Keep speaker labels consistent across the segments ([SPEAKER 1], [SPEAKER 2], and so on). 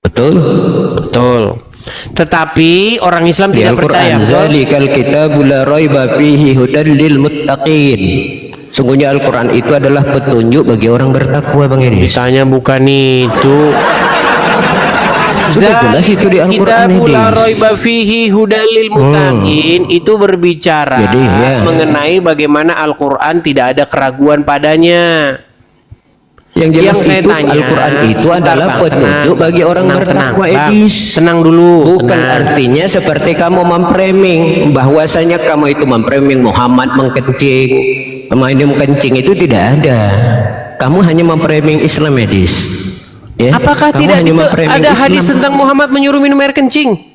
[SPEAKER 1] Betul?
[SPEAKER 2] Betul. Tetapi orang Islam
[SPEAKER 1] Di
[SPEAKER 2] tidak percaya.
[SPEAKER 1] Al-Quran, zalikal kitabul la raiba fihi hudan lil muttaqin. Sungguhnya Al-Quran itu adalah petunjuk bagi orang bertakwa, Bang Edis.
[SPEAKER 2] Ditanya bukan itu.
[SPEAKER 1] Sudah jelas itu di Al-Quran,
[SPEAKER 2] Kitabul la
[SPEAKER 1] Edis.
[SPEAKER 2] raiba fihi hudan lil muttaqin itu berbicara
[SPEAKER 1] Jadi, ya.
[SPEAKER 2] mengenai bagaimana Al-Quran tidak ada keraguan padanya.
[SPEAKER 1] Yang jelas
[SPEAKER 2] saya
[SPEAKER 1] itu
[SPEAKER 2] tanya,
[SPEAKER 1] Al-Quran itu
[SPEAKER 2] sebentar,
[SPEAKER 1] adalah
[SPEAKER 2] Bang,
[SPEAKER 1] petunjuk bagi orang bertakwa,
[SPEAKER 2] Bang.
[SPEAKER 1] Edis.
[SPEAKER 2] Tenang dulu.
[SPEAKER 1] Bukan
[SPEAKER 2] tenang.
[SPEAKER 1] artinya seperti kamu memframing bahwasanya kamu itu memframing Muhammad mengkencing, minum kencing, itu tidak ada. Kamu hanya memframing Islam, Edis. Ya?
[SPEAKER 2] Apakah
[SPEAKER 1] Kamu
[SPEAKER 2] tidak
[SPEAKER 1] hanya
[SPEAKER 2] itu
[SPEAKER 1] memframing
[SPEAKER 2] ada
[SPEAKER 1] Islam.
[SPEAKER 2] hadis tentang Muhammad menyuruh minum air kencing?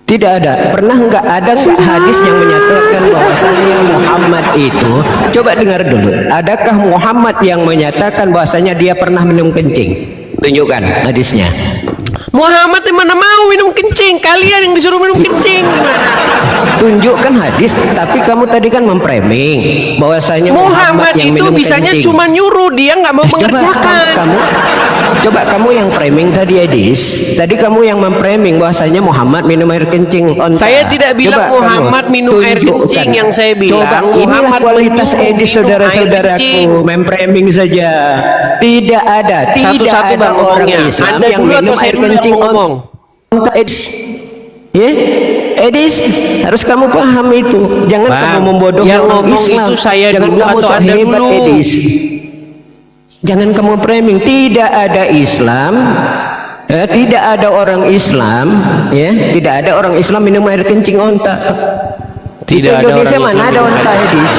[SPEAKER 1] Tidak ada. Pernah ada nggak hadis yang menyatakan bahwasanya Muhammad itu, coba dengar dulu, adakah Muhammad yang menyatakan bahwasanya dia pernah minum kencing? Tunjukkan hadisnya.
[SPEAKER 2] Muhammad di mana mau minum kencing? Kalian yang disuruh minum kencing gimana?
[SPEAKER 1] Tunjukkan hadis, tapi kamu tadi kan memframing bahwasanya
[SPEAKER 2] Muhammad
[SPEAKER 1] yang
[SPEAKER 2] itu
[SPEAKER 1] minum
[SPEAKER 2] bisanya
[SPEAKER 1] kencing.
[SPEAKER 2] cuma nyuruh, dia nggak mau mengerjakan.
[SPEAKER 1] Coba kamu yang framing tadi, Edis. Tadi kamu yang memframing bahwasanya Muhammad minum air kencing onta.
[SPEAKER 2] Saya tidak bilang
[SPEAKER 1] Coba
[SPEAKER 2] Muhammad
[SPEAKER 1] kamu
[SPEAKER 2] minum air
[SPEAKER 1] tunjukkan.
[SPEAKER 2] kencing, yang saya bilang
[SPEAKER 1] Coba, inilah
[SPEAKER 2] Muhammad
[SPEAKER 1] kualitas
[SPEAKER 2] menyuruh
[SPEAKER 1] Edis,
[SPEAKER 2] minum air
[SPEAKER 1] saudara-saudaraku,
[SPEAKER 2] kencing.
[SPEAKER 1] memframing saja. Tidak ada
[SPEAKER 2] Satu-satu,
[SPEAKER 1] ada
[SPEAKER 2] Bang,
[SPEAKER 1] orang
[SPEAKER 2] ngomongnya.
[SPEAKER 1] Islam
[SPEAKER 2] Anda
[SPEAKER 1] yang
[SPEAKER 2] dulu atau
[SPEAKER 1] minum
[SPEAKER 2] saya
[SPEAKER 1] air
[SPEAKER 2] dulu yang
[SPEAKER 1] kencing
[SPEAKER 2] mau ngomong?
[SPEAKER 1] onta, Edis. Ya, Edis, harus kamu paham itu. Jangan
[SPEAKER 2] Bang,
[SPEAKER 1] kamu membodohi
[SPEAKER 2] yang
[SPEAKER 1] orang
[SPEAKER 2] ngomong
[SPEAKER 1] Islam.
[SPEAKER 2] itu saya
[SPEAKER 1] Jangan
[SPEAKER 2] dulu
[SPEAKER 1] kamu
[SPEAKER 2] atau
[SPEAKER 1] sok
[SPEAKER 2] Anda
[SPEAKER 1] hebat,
[SPEAKER 2] dulu?
[SPEAKER 1] Edis. Jangan kamu framing. Tidak ada Islam, tidak ada orang Islam, ya, tidak ada orang Islam minum air kencing onta. Di
[SPEAKER 2] Tidak ada
[SPEAKER 1] Indonesia
[SPEAKER 2] orang
[SPEAKER 1] mana
[SPEAKER 2] Islam
[SPEAKER 1] ada
[SPEAKER 2] minum
[SPEAKER 1] onta,
[SPEAKER 2] air
[SPEAKER 1] Edis?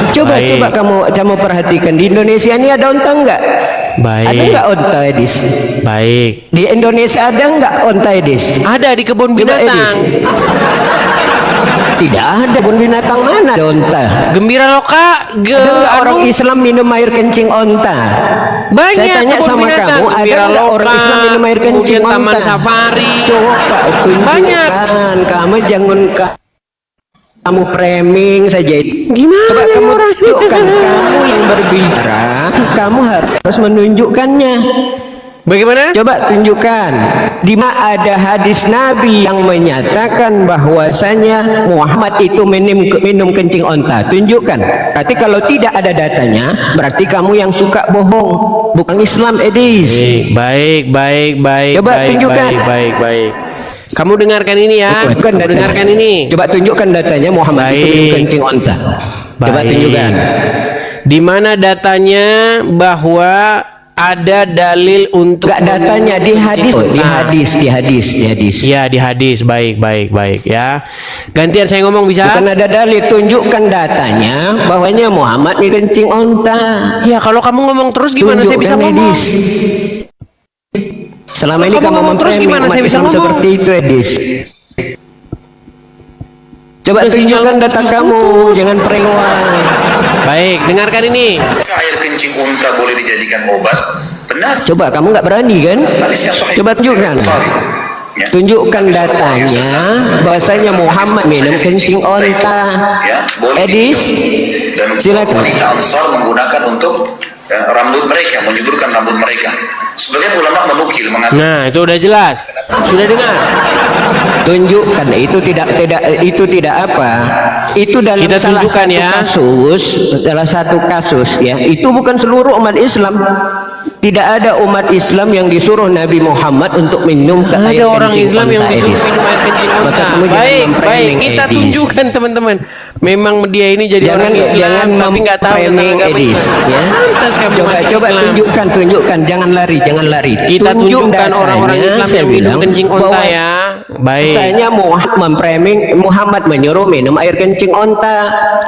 [SPEAKER 1] Coba
[SPEAKER 2] Baik.
[SPEAKER 1] coba kamu perhatikan, di Indonesia ini ada onta enggak? Ada
[SPEAKER 2] Baik.
[SPEAKER 1] enggak onta, Edis?
[SPEAKER 2] Baik.
[SPEAKER 1] Di Indonesia ada enggak onta, Edis?
[SPEAKER 2] Ada di kebun
[SPEAKER 1] Coba,
[SPEAKER 2] binatang.
[SPEAKER 1] Edis. Tidak ada. Kebun binatang mana ada onta?
[SPEAKER 2] Gembira Loka,
[SPEAKER 1] Ada enggak orang Islam minum air kencing onta?
[SPEAKER 2] banyak
[SPEAKER 1] Saya tanya
[SPEAKER 2] kebun
[SPEAKER 1] sama
[SPEAKER 2] binatang.
[SPEAKER 1] kamu, ada
[SPEAKER 2] Gembira
[SPEAKER 1] enggak orang
[SPEAKER 2] Loka,
[SPEAKER 1] Islam minum air kencing
[SPEAKER 2] kemudian
[SPEAKER 1] onta?
[SPEAKER 2] Taman Safari.
[SPEAKER 1] Coba tunjukkan.
[SPEAKER 2] Banyak.
[SPEAKER 1] Kamu jangan kamu framing saja.
[SPEAKER 2] Gimana
[SPEAKER 1] Coba
[SPEAKER 2] nih
[SPEAKER 1] kamu
[SPEAKER 2] orang?
[SPEAKER 1] tunjukkan, kamu yang berbicara, kamu harus menunjukkannya.
[SPEAKER 2] Bagaimana?
[SPEAKER 1] Coba tunjukkan di mana ada hadis Nabi yang menyatakan bahwasanya Muhammad itu minum kencing onta. Tunjukkan. Berarti kalau tidak ada datanya, berarti kamu yang suka bohong, bukan Islam, Edis.
[SPEAKER 2] Baik.
[SPEAKER 1] Coba tunjukkan.
[SPEAKER 2] Baik. Kamu dengarkan ini ya.
[SPEAKER 1] Bukan
[SPEAKER 2] Kamu
[SPEAKER 1] datanya.
[SPEAKER 2] dengarkan ini.
[SPEAKER 1] Coba tunjukkan datanya Muhammad itu minum
[SPEAKER 2] Baik.
[SPEAKER 1] kencing onta. Coba
[SPEAKER 2] Baik.
[SPEAKER 1] tunjukkan.
[SPEAKER 2] Di mana datanya bahwa ada dalil untuk
[SPEAKER 1] Enggak datanya di hadis, di hadis.
[SPEAKER 2] Ya, di hadis. Baik ya. Gantian saya ngomong bisa?
[SPEAKER 1] Bukan ada dalil, tunjukkan datanya bahwanya Muhammad minum kencing onta.
[SPEAKER 2] Ya, kalau kamu ngomong terus gimana saya bisa
[SPEAKER 1] Tunjukkan,
[SPEAKER 2] ngomong?
[SPEAKER 1] Edis. Selama ini
[SPEAKER 2] Kalau kamu
[SPEAKER 1] kamu
[SPEAKER 2] ngomong terus
[SPEAKER 1] memframing
[SPEAKER 2] gimana
[SPEAKER 1] umat
[SPEAKER 2] saya bisa
[SPEAKER 1] Islam
[SPEAKER 2] ngomong?
[SPEAKER 1] seperti itu, Edis. Coba
[SPEAKER 2] Ada
[SPEAKER 1] tunjukkan
[SPEAKER 2] sinyal
[SPEAKER 1] data kamu,
[SPEAKER 2] putus-putus.
[SPEAKER 1] jangan perewang.
[SPEAKER 2] Baik, dengarkan ini.
[SPEAKER 3] Air kencing unta boleh dijadikan obat? Benar.
[SPEAKER 1] Coba kamu nggak berani kan?
[SPEAKER 3] Hadisnya sahih.
[SPEAKER 1] Coba tunjukkan.
[SPEAKER 3] Ya.
[SPEAKER 1] Tunjukkan datanya bahwasanya Muhammad minum kencing onta.
[SPEAKER 3] Ya, boleh
[SPEAKER 1] Edis,
[SPEAKER 3] diminum. Dan
[SPEAKER 1] silakan.
[SPEAKER 3] wanita Ansar menggunakan untuk rambut mereka, menyuburkan rambut mereka. Sebagian ulama menukil mengatakan
[SPEAKER 2] Nah, itu udah jelas. Sudah dengar?
[SPEAKER 1] Tunjukkan itu tidak apa. Itu dalam
[SPEAKER 2] Kita
[SPEAKER 1] salah
[SPEAKER 2] tunjukkan
[SPEAKER 1] satu
[SPEAKER 2] ya.
[SPEAKER 1] kasus, salah satu kasus ya. Itu bukan seluruh umat Islam. Tidak ada umat Islam yang disuruh Nabi Muhammad untuk minum air
[SPEAKER 2] Ada orang
[SPEAKER 1] kencing
[SPEAKER 2] Islam yang
[SPEAKER 1] onta,
[SPEAKER 2] disuruh
[SPEAKER 1] Edis.
[SPEAKER 2] minum air kencing
[SPEAKER 1] Maka
[SPEAKER 2] onta.
[SPEAKER 1] kamu jangan
[SPEAKER 2] Baik,
[SPEAKER 1] memframing,
[SPEAKER 2] kita
[SPEAKER 1] Edis.
[SPEAKER 2] tunjukkan teman-teman. Memang dia ini jadi orang Islam, tapi nggak tahu tentang
[SPEAKER 1] memframing,
[SPEAKER 2] agama
[SPEAKER 1] Edis,
[SPEAKER 2] Islam.
[SPEAKER 1] ya.
[SPEAKER 2] Pantas kamu
[SPEAKER 1] Coba
[SPEAKER 2] masuk Islam.
[SPEAKER 1] tunjukkan, jangan lari.
[SPEAKER 2] Kita
[SPEAKER 1] Tunjuk
[SPEAKER 2] tunjukkan
[SPEAKER 1] datanya,
[SPEAKER 2] orang-orang Islam
[SPEAKER 1] saya
[SPEAKER 2] yang minum
[SPEAKER 1] bilang
[SPEAKER 2] kencing onta
[SPEAKER 1] bahwa
[SPEAKER 2] ya. Baik.
[SPEAKER 1] Saya Muhammad menyuruh minum air kencing onta.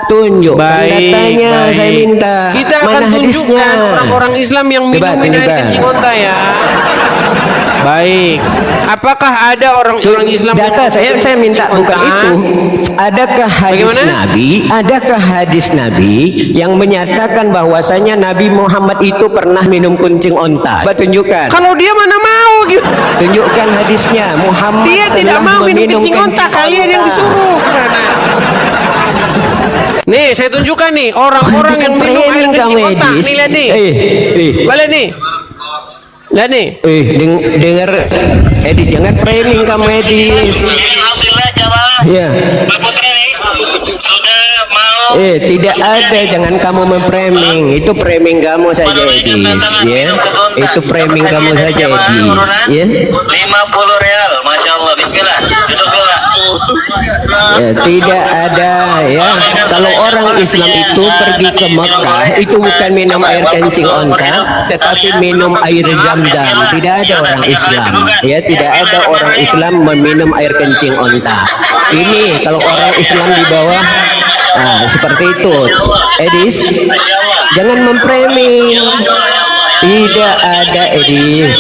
[SPEAKER 1] Tunjukkan datanya, saya minta.
[SPEAKER 2] Kita akan
[SPEAKER 1] Mana hadisnya?
[SPEAKER 2] tunjukkan orang-orang Islam yang
[SPEAKER 1] Coba
[SPEAKER 2] minum air
[SPEAKER 1] tunjukkan.
[SPEAKER 2] kencing onta ya. Baik. Apakah ada orang-orang Islam
[SPEAKER 1] Data
[SPEAKER 2] yang
[SPEAKER 1] saya minta
[SPEAKER 2] kencing
[SPEAKER 1] bukan
[SPEAKER 2] onta?
[SPEAKER 1] itu. Adakah hadis Nabi yang menyatakan bahwasanya Nabi Muhammad itu pernah minum kencing onta? Coba tunjukkan.
[SPEAKER 2] Kalau dia mana mau gimana?
[SPEAKER 1] Tunjukkan hadisnya. Muhammad
[SPEAKER 2] Dia tidak
[SPEAKER 1] pernah
[SPEAKER 2] mau minum kencing onta,
[SPEAKER 1] kencing
[SPEAKER 2] kalian yang
[SPEAKER 1] onta.
[SPEAKER 2] disuruh. Gimana? Nih, saya tunjukkan nih orang-orang yang minum air kencing onta. Nih, lihat nih. Balik nih. Lah nih.
[SPEAKER 1] Dengar Edis, jangan framing kamu Edis.
[SPEAKER 4] Alhamdulillah jamaah.
[SPEAKER 1] Ya.
[SPEAKER 4] Mbak Putri nih sudah mau
[SPEAKER 1] Tidak ada, jangan kamu memframing. Itu framing kamu saja Edis, ya. Itu framing kamu saja Edis, ya.
[SPEAKER 4] 50 real, masya Allah. Bismillah. Duduk dulu.
[SPEAKER 1] Ya, tidak ada ya. Kalau orang Islam itu pergi ke Mekah itu bukan minum air kencing onta, tetapi minum air zam-zam. Tidak ada orang Islam, ya, tidak ada orang Islam meminum air kencing onta. Ini kalau orang Islam di bawah, nah, seperti itu. Edis, jangan memframing. Tidak ada Edis.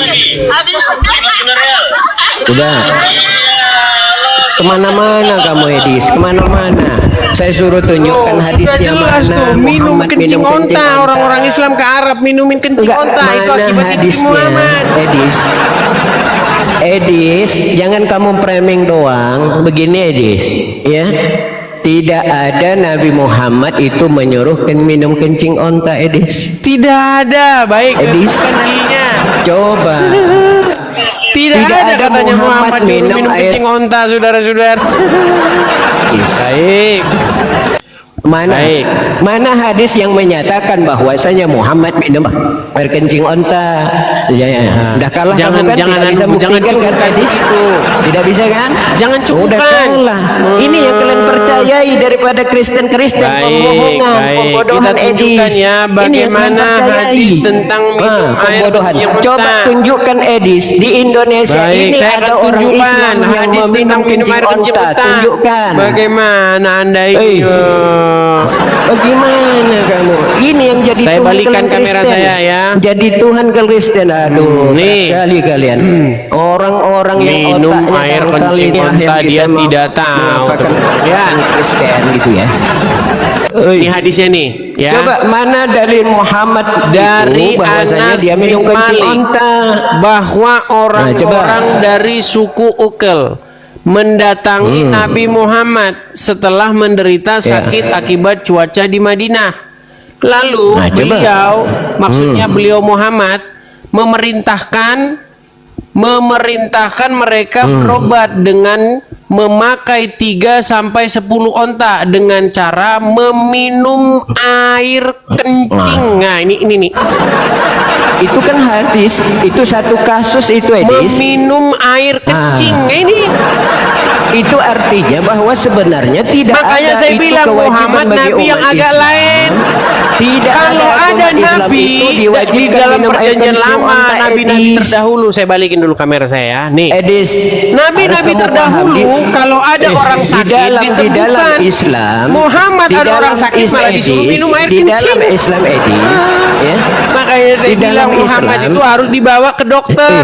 [SPEAKER 1] Sudah. Kemana-mana kamu Edis, kemana-mana. Saya suruh tunjukkan hadisnya
[SPEAKER 2] Sudah jelas
[SPEAKER 1] mana.
[SPEAKER 2] tuh, minum
[SPEAKER 1] Muhammad
[SPEAKER 2] kencing
[SPEAKER 1] minum
[SPEAKER 2] onta. Orang-orang Islam ke Arab minumin kencing
[SPEAKER 1] Enggak,
[SPEAKER 2] onta. Itu
[SPEAKER 1] mana
[SPEAKER 2] akibat
[SPEAKER 1] hadisnya
[SPEAKER 2] Muhammad.
[SPEAKER 1] Edis, jangan kamu framing doang. Begini Edis, ya. Tidak ada Nabi Muhammad itu menyuruh minum kencing onta Edis.
[SPEAKER 2] Tidak ada. Baik.
[SPEAKER 1] Edis,
[SPEAKER 2] bukan dalilnya.
[SPEAKER 1] coba.
[SPEAKER 2] Tidak ada katanya Muhammad minum kencing onta, saudara-saudara.
[SPEAKER 1] Baik. Mana hadis yang menyatakan bahwasanya Muhammad minum air kencing onta? Ya. Udah kalah
[SPEAKER 2] Jangan-
[SPEAKER 1] kamu kan?
[SPEAKER 2] jangan-
[SPEAKER 1] Tidak bisa
[SPEAKER 2] jangan
[SPEAKER 1] buktikan kan
[SPEAKER 2] cukupkan
[SPEAKER 1] hadis itu. Tidak bisa kan?
[SPEAKER 2] Jangan
[SPEAKER 1] Udah
[SPEAKER 2] cukupkan.
[SPEAKER 1] kalah. Ini yang kalian percayai daripada Kristen-Kristen pembohongan, pembodohan
[SPEAKER 2] Kita tunjukkan
[SPEAKER 1] Edis.
[SPEAKER 2] ya
[SPEAKER 1] Ini yang kalian
[SPEAKER 2] bagaimana
[SPEAKER 1] percayai.
[SPEAKER 2] hadis tentang minum air
[SPEAKER 1] pembodohan.
[SPEAKER 2] kencing onta.
[SPEAKER 1] Coba tunjukkan Edis di Indonesia
[SPEAKER 2] Baik,
[SPEAKER 1] ini
[SPEAKER 2] saya
[SPEAKER 1] ada
[SPEAKER 2] akan
[SPEAKER 1] orang
[SPEAKER 2] tunjukkan
[SPEAKER 1] Islam yang
[SPEAKER 2] hadis
[SPEAKER 1] meminum
[SPEAKER 2] tentang minum
[SPEAKER 1] kencing
[SPEAKER 2] air kencing
[SPEAKER 1] onta.
[SPEAKER 2] onta.
[SPEAKER 1] Tunjukkan.
[SPEAKER 2] Bagaimana Anda ini?
[SPEAKER 1] Bagaimana kamu? Ini yang jadi
[SPEAKER 2] Saya
[SPEAKER 1] Tuhan
[SPEAKER 2] balikan
[SPEAKER 1] kalian
[SPEAKER 2] kamera
[SPEAKER 1] Kristen.
[SPEAKER 2] saya ya.
[SPEAKER 1] Jadi Tuhan Kristen. Aduh,
[SPEAKER 2] nih.
[SPEAKER 1] kali kalian. Orang-orang yang
[SPEAKER 2] Minum
[SPEAKER 1] otaknya
[SPEAKER 2] air
[SPEAKER 1] taruh kali
[SPEAKER 2] kencing
[SPEAKER 1] ini lah
[SPEAKER 2] onta,
[SPEAKER 1] yang bisa
[SPEAKER 2] dia tidak tahu.
[SPEAKER 1] merupakan
[SPEAKER 2] Ya.
[SPEAKER 1] Kristen gitu ya.
[SPEAKER 2] Ini hadisnya nih, ya.
[SPEAKER 1] Coba mana dalil Muhammad
[SPEAKER 2] Dari
[SPEAKER 1] itu bahwasanya
[SPEAKER 2] Anas
[SPEAKER 1] dia minum
[SPEAKER 2] bin
[SPEAKER 1] kencing
[SPEAKER 2] Malik
[SPEAKER 1] onta.
[SPEAKER 2] bahwa orang-orang
[SPEAKER 1] coba.
[SPEAKER 2] dari suku Ukel mendatangi Nabi Muhammad setelah menderita sakit akibat cuaca di Madinah. Lalu
[SPEAKER 1] Nah, coba.
[SPEAKER 2] beliau, maksudnya beliau Muhammad memerintahkan mereka berobat dengan memakai 3 sampai 10 onta dengan cara meminum air kencing. Nah, ini nih.
[SPEAKER 1] Itu kan hadis, itu satu kasus itu Edis.
[SPEAKER 2] Meminum air kencing. Nah, ini
[SPEAKER 1] Itu artinya bahwa sebenarnya tidak
[SPEAKER 2] makanya
[SPEAKER 1] ada
[SPEAKER 2] saya
[SPEAKER 1] itu
[SPEAKER 2] bilang
[SPEAKER 1] kewajiban
[SPEAKER 2] Muhammad
[SPEAKER 1] bagi
[SPEAKER 2] Nabi yang
[SPEAKER 1] umat
[SPEAKER 2] agak
[SPEAKER 1] Islam.
[SPEAKER 2] lain.
[SPEAKER 1] Tidak
[SPEAKER 2] Kalau
[SPEAKER 1] umat
[SPEAKER 2] ada
[SPEAKER 1] Islam
[SPEAKER 2] Nabi
[SPEAKER 1] itu
[SPEAKER 2] di
[SPEAKER 1] diwajibkan
[SPEAKER 2] dalam
[SPEAKER 1] minum air
[SPEAKER 2] perjanjian
[SPEAKER 1] kencing
[SPEAKER 2] lama,
[SPEAKER 1] onta,
[SPEAKER 2] nabi-nabi
[SPEAKER 1] Edis.
[SPEAKER 2] terdahulu, saya balikin dulu kamera saya ya. Nih.
[SPEAKER 1] Edis,
[SPEAKER 2] Nabi-nabi
[SPEAKER 1] harus kamu
[SPEAKER 2] terdahulu
[SPEAKER 1] paham.
[SPEAKER 2] kalau ada orang sakit
[SPEAKER 1] di dalam
[SPEAKER 2] disembuhkan.
[SPEAKER 1] Islam
[SPEAKER 2] Muhammad
[SPEAKER 1] di
[SPEAKER 2] ada
[SPEAKER 1] dalam
[SPEAKER 2] orang sakit
[SPEAKER 1] Islam,
[SPEAKER 2] malah disuruh
[SPEAKER 1] Edis,
[SPEAKER 2] minum air
[SPEAKER 1] di
[SPEAKER 2] kencing.
[SPEAKER 1] dalam Islam Edis, ya.
[SPEAKER 2] Makanya saya
[SPEAKER 1] Di
[SPEAKER 2] bilang
[SPEAKER 1] dalam
[SPEAKER 2] Muhammad
[SPEAKER 1] Islam-
[SPEAKER 2] itu harus dibawa ke dokter.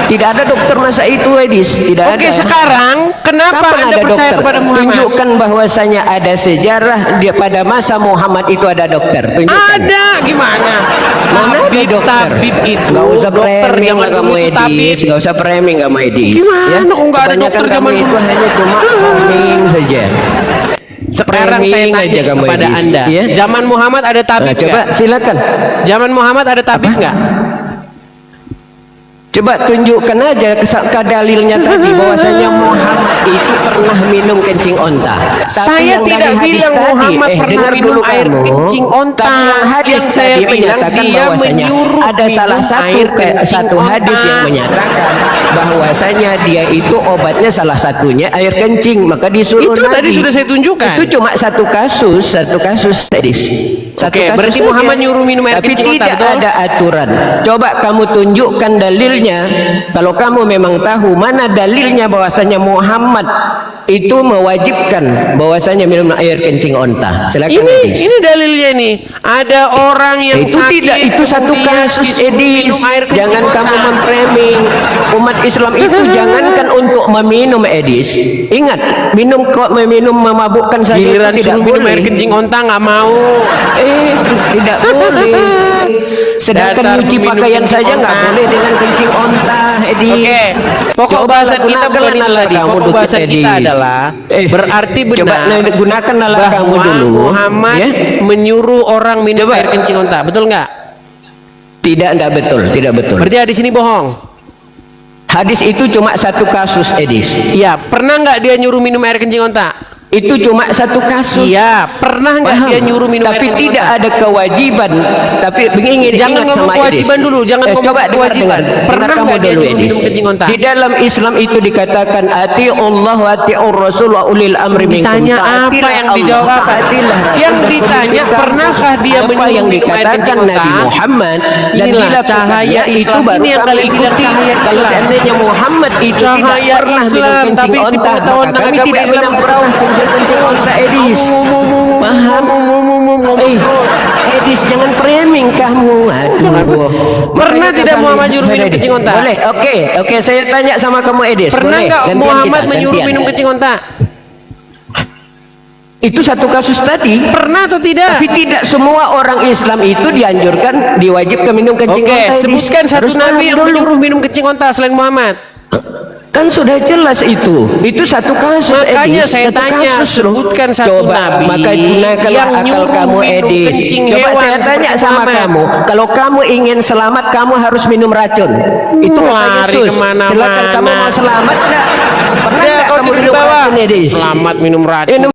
[SPEAKER 1] Tidak ada dokter masa itu Edis, tidak
[SPEAKER 2] Oke,
[SPEAKER 1] ada.
[SPEAKER 2] sekarang kenapa
[SPEAKER 1] Kapan
[SPEAKER 2] Anda
[SPEAKER 1] ada
[SPEAKER 2] percaya
[SPEAKER 1] dokter?
[SPEAKER 2] kepada Muhammad?
[SPEAKER 1] Tunjukkan bahwasanya ada sejarah dia pada masa Muhammad itu ada dokter. Tunjukkan.
[SPEAKER 2] Ada gimana?
[SPEAKER 1] Mana ada dokter?
[SPEAKER 2] Tabib itu
[SPEAKER 1] Gak usah
[SPEAKER 2] dokter
[SPEAKER 1] framing
[SPEAKER 2] zaman
[SPEAKER 1] lah kamu
[SPEAKER 2] dulu itu tabib.
[SPEAKER 1] Edis. Gak usah framing kamu Edis.
[SPEAKER 2] Gimana? Kok nggak ada
[SPEAKER 1] Kebanyakan
[SPEAKER 2] dokter
[SPEAKER 1] kamu
[SPEAKER 2] zaman
[SPEAKER 1] itu
[SPEAKER 2] dulu?
[SPEAKER 1] hanya cuma framing saja.
[SPEAKER 2] Sekarang saya
[SPEAKER 1] Framing
[SPEAKER 2] tanya
[SPEAKER 1] aja kamu,
[SPEAKER 2] kepada
[SPEAKER 1] Edis,
[SPEAKER 2] Anda,
[SPEAKER 1] ya?
[SPEAKER 2] zaman Muhammad ada tabib
[SPEAKER 1] Nah, coba
[SPEAKER 2] nggak?
[SPEAKER 1] silakan.
[SPEAKER 2] Zaman Muhammad ada tabib nggak?
[SPEAKER 1] Coba tunjukkan aja dalilnya tadi bahwasanya Muhammad itu pernah minum kencing onta. Tapi
[SPEAKER 2] Saya
[SPEAKER 1] yang
[SPEAKER 2] tidak
[SPEAKER 1] dari hadis
[SPEAKER 2] bilang
[SPEAKER 1] tadi,
[SPEAKER 2] Muhammad pernah
[SPEAKER 1] dengar
[SPEAKER 2] minum
[SPEAKER 1] dulu
[SPEAKER 2] air
[SPEAKER 1] kamu.
[SPEAKER 2] kencing onta.
[SPEAKER 1] Tapi yang hadis
[SPEAKER 2] Yang saya
[SPEAKER 1] tadi
[SPEAKER 2] bilang
[SPEAKER 1] menyatakan
[SPEAKER 2] dia
[SPEAKER 1] bahwasanya
[SPEAKER 2] menyuruh
[SPEAKER 1] ada salah
[SPEAKER 2] minum
[SPEAKER 1] satu
[SPEAKER 2] air kencing
[SPEAKER 1] satu hadis
[SPEAKER 2] onta.
[SPEAKER 1] yang menyatakan bahwasanya dia itu obatnya salah satunya air kencing, maka disuruh
[SPEAKER 2] Itu
[SPEAKER 1] Nabi.
[SPEAKER 2] tadi sudah saya tunjukkan.
[SPEAKER 1] Itu cuma satu kasus hadis. Satu
[SPEAKER 2] Oke,
[SPEAKER 1] kasus
[SPEAKER 2] berarti
[SPEAKER 1] saja.
[SPEAKER 2] Muhammad nyuruh minum air
[SPEAKER 1] Tapi
[SPEAKER 2] kencing onta,
[SPEAKER 1] tidak
[SPEAKER 2] betul?
[SPEAKER 1] ada aturan. Coba kamu tunjukkan dalilnya. Kalau kamu memang tahu mana dalilnya bahwasanya Muhammad itu mewajibkan bahwasanya minum air kencing onta. Silakan Edis.
[SPEAKER 2] Ini dalilnya nih. Ada orang yang
[SPEAKER 1] Itu
[SPEAKER 2] sakit,
[SPEAKER 1] tidak, itu satu
[SPEAKER 2] kemudian
[SPEAKER 1] kasus
[SPEAKER 2] disuruh
[SPEAKER 1] Edis.
[SPEAKER 2] minum air kencing
[SPEAKER 1] Jangan
[SPEAKER 2] onta.
[SPEAKER 1] kamu memframing umat Islam itu jangankan untuk meminum Edis. Ingat, meminum memabukkan saja
[SPEAKER 2] Giliran
[SPEAKER 1] itu tidak
[SPEAKER 2] suruh minum
[SPEAKER 1] boleh.
[SPEAKER 2] air kencing onta nggak mau.
[SPEAKER 1] Tidak boleh. Sedangkan
[SPEAKER 2] Dasar
[SPEAKER 1] nyuci
[SPEAKER 2] minum
[SPEAKER 1] pakaian
[SPEAKER 2] kencing
[SPEAKER 1] saja nggak
[SPEAKER 2] onta.
[SPEAKER 1] boleh dengan kencing onta, Edis.
[SPEAKER 2] Oke, pokok
[SPEAKER 1] Coba
[SPEAKER 2] bahasan kita
[SPEAKER 1] gunakan
[SPEAKER 2] bukan itu
[SPEAKER 1] nalar
[SPEAKER 2] tadi.
[SPEAKER 1] kamu
[SPEAKER 2] Pokok
[SPEAKER 1] dulu,
[SPEAKER 2] bahasan kita
[SPEAKER 1] Edis.
[SPEAKER 2] adalah berarti benar.
[SPEAKER 1] Coba gunakan nalar kamu
[SPEAKER 2] bahwa
[SPEAKER 1] dulu.
[SPEAKER 2] Muhammad
[SPEAKER 1] Ya?
[SPEAKER 2] menyuruh orang minum
[SPEAKER 1] Coba.
[SPEAKER 2] air kencing onta, betul nggak?
[SPEAKER 1] Tidak betul, tidak betul.
[SPEAKER 2] Berarti hadis ini bohong.
[SPEAKER 1] Hadis itu cuma satu kasus, Edis.
[SPEAKER 2] Iya, pernah nggak dia nyuruh minum air kencing onta?
[SPEAKER 1] Itu cuma satu kasus.
[SPEAKER 2] Iya, pernah nggak
[SPEAKER 1] Paham.
[SPEAKER 2] dia nyuruh minum air
[SPEAKER 1] Tapi
[SPEAKER 2] kencing
[SPEAKER 1] tidak
[SPEAKER 2] onta?
[SPEAKER 1] ada kewajiban. Tapi ingin
[SPEAKER 2] Jangan
[SPEAKER 1] ingat
[SPEAKER 2] ngomong
[SPEAKER 1] sama
[SPEAKER 2] kewajiban
[SPEAKER 1] Edis.
[SPEAKER 2] dulu, jangan ngomong
[SPEAKER 1] coba
[SPEAKER 2] kewajiban.
[SPEAKER 1] dengar.
[SPEAKER 2] Pernah
[SPEAKER 1] Dengar kamu
[SPEAKER 2] nggak dia
[SPEAKER 1] dulu,
[SPEAKER 2] nyuruh
[SPEAKER 1] Edis.
[SPEAKER 2] minum kencing onta?
[SPEAKER 1] Di dalam Islam itu dikatakan atiullah wa atiur rasul wa ulil amri minkum.
[SPEAKER 2] Ditanya apa,
[SPEAKER 1] Taatilah
[SPEAKER 2] yang
[SPEAKER 1] Allah,
[SPEAKER 2] dijawab apa?
[SPEAKER 1] taatilah
[SPEAKER 2] Yang
[SPEAKER 1] Rasul.
[SPEAKER 2] ditanya,
[SPEAKER 1] Kamu.
[SPEAKER 2] pernahkah dia
[SPEAKER 1] Apa
[SPEAKER 2] menyuruh
[SPEAKER 1] yang
[SPEAKER 2] minum air
[SPEAKER 1] dikatakan
[SPEAKER 2] kencing onta?
[SPEAKER 1] Nabi Muhammad dan
[SPEAKER 2] Inilah
[SPEAKER 1] dilakukan
[SPEAKER 2] cahaya
[SPEAKER 1] itu
[SPEAKER 2] Islam.
[SPEAKER 1] baru
[SPEAKER 2] Ini yang
[SPEAKER 1] kami
[SPEAKER 2] kalian bilang
[SPEAKER 1] ikuti.
[SPEAKER 2] cahaya
[SPEAKER 1] Kalau
[SPEAKER 2] Islam.
[SPEAKER 1] seandainya Muhammad itu
[SPEAKER 2] Cahaya
[SPEAKER 1] tidak pernah
[SPEAKER 2] Islam,
[SPEAKER 1] minum kencing
[SPEAKER 2] tapi di
[SPEAKER 1] onta,
[SPEAKER 2] pengetahuan
[SPEAKER 1] maka kami
[SPEAKER 2] agama
[SPEAKER 1] tidak
[SPEAKER 2] Islam
[SPEAKER 1] minum perahu kencing onta, Edis. Paham? Edis, jangan framing kamu. Aduh.
[SPEAKER 2] Pernah tidak Muhammad nyuruh minum kencing onta?
[SPEAKER 1] Boleh, oke, saya tanya sama kamu, Edis.
[SPEAKER 2] Pernah
[SPEAKER 1] Boleh,
[SPEAKER 2] nggak
[SPEAKER 1] gantian
[SPEAKER 2] Muhammad
[SPEAKER 1] kita,
[SPEAKER 2] menyuruh
[SPEAKER 1] gantian.
[SPEAKER 2] minum kencing onta?
[SPEAKER 1] Itu satu kasus tadi.
[SPEAKER 2] Pernah atau tidak?
[SPEAKER 1] Tapi tidak semua orang Islam itu dianjurkan, diwajibkan minum kencing
[SPEAKER 2] Oke,
[SPEAKER 1] onta. Edis.
[SPEAKER 2] sebutkan satu
[SPEAKER 1] Harus
[SPEAKER 2] nabi
[SPEAKER 1] tahan
[SPEAKER 2] yang
[SPEAKER 1] dulu.
[SPEAKER 2] menyuruh minum kencing onta selain Muhammad.
[SPEAKER 1] Kan sudah jelas itu satu kasus.
[SPEAKER 2] Makanya
[SPEAKER 1] Edis.
[SPEAKER 2] saya
[SPEAKER 1] Satu
[SPEAKER 2] tanya,
[SPEAKER 1] kasus, loh.
[SPEAKER 2] sebutkan satu
[SPEAKER 1] Coba,
[SPEAKER 2] nabi
[SPEAKER 1] maka gunakanlah
[SPEAKER 2] yang
[SPEAKER 1] akal
[SPEAKER 2] nyuruh
[SPEAKER 1] kamu,
[SPEAKER 2] minum
[SPEAKER 1] Edis.
[SPEAKER 2] kencing
[SPEAKER 1] Coba
[SPEAKER 2] hewan
[SPEAKER 1] saya tanya
[SPEAKER 2] seperti
[SPEAKER 1] sama
[SPEAKER 2] Muhammad.
[SPEAKER 1] kamu, kalau kamu ingin selamat, kamu harus minum racun. Itu kata
[SPEAKER 2] Lari
[SPEAKER 1] Yesus.
[SPEAKER 2] kemana-mana.
[SPEAKER 1] Silakan, kamu mau selamat nggak? Pernah
[SPEAKER 2] Ya,
[SPEAKER 1] nggak
[SPEAKER 2] kau
[SPEAKER 1] kamu
[SPEAKER 2] tidur di
[SPEAKER 1] minum
[SPEAKER 2] bawah.
[SPEAKER 1] racun, Edis?
[SPEAKER 2] Selamat minum racun.